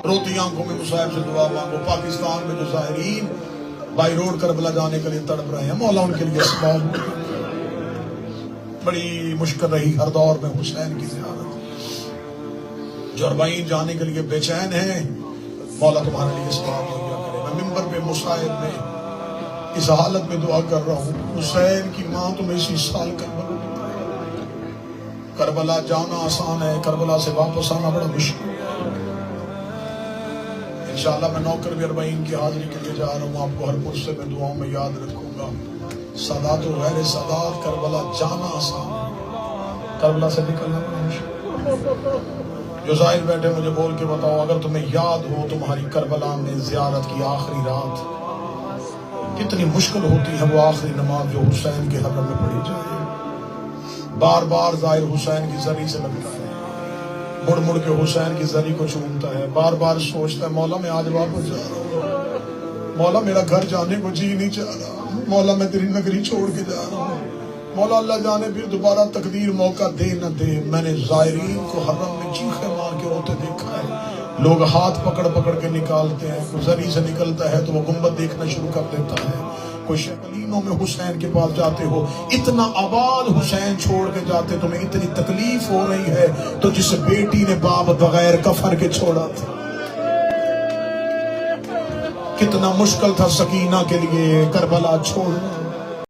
روتی آنکھوں میں مصائب سے دعا مانگو. پاکستان میں جو زائرین بائی روڈ کربلا جانے کے لیے تڑپ رہے ہیں، مولا ان کے لیے اسباب. بڑی مشکل رہی ہر دور میں حسین کی زیارت. جو اربعین جانے کے لیے بے چین ہیں، مولا تمہارے لیے اسباب مہیا کرے. میں ممبر پہ مصائب میں اس حالت میں دعا کر رہا ہوں، حسین کی ماں تمہیں اسی سال کربلا جانا آسان ہے، کربلا سے واپس آنا بڑا مشکل ہے. انشاءاللہ میں نوکر بھی اربعین کی حاضری کے لیے جا رہا ہوں. آپ کو ہر پرسے میں دعاؤں میں یاد رکھوں گا. سادات و غیر سادات، کربلا جانا آسان ہے، کربلا سے نکلنا بڑا مشکل. جو زائر بیٹھے مجھے بول کے بتاؤ، اگر تمہیں یاد ہو تمہاری کربلا میں زیارت کی آخری رات، کتنی مشکل ہوتی ہے وہ آخری نماز جو حسین کے حرم میں پڑھی جائے. بار بار ظاہر حسین کی زری سے لگتا ہے، مڑ مڑ کے حسین کی زری کو چومتا ہے، بار بار سوچتا ہے مولا میں آج واپس جا رہا ہوں، مولا میرا گھر جانے کو جی نہیں چاہ رہا، مولا میں تیری نگری چھوڑ کے جا رہا ہوں، مولا اللہ جانے پھر دوبارہ تقدیر موقع دے نہ دے. میں نے زائرین کو حرم میں چیخے مار کے روتے دیکھا ہے. لوگ ہاتھ پکڑ پکڑ کے نکالتے ہیں، کوئی زری سے نکلتا ہے تو وہ گنبد دیکھنا شروع کر دیتا ہے. کوئی شکلینوں میں حسین کے پاس جاتے ہو، اتنا آباد حسین چھوڑ کے جاتے، تمہیں اتنی تکلیف ہو رہی ہے تو جس بیٹی نے باپ بغیر کفن کے چھوڑا تھا. کتنا مشکل تھا سکینہ کے لیے کربلا چھوڑنا.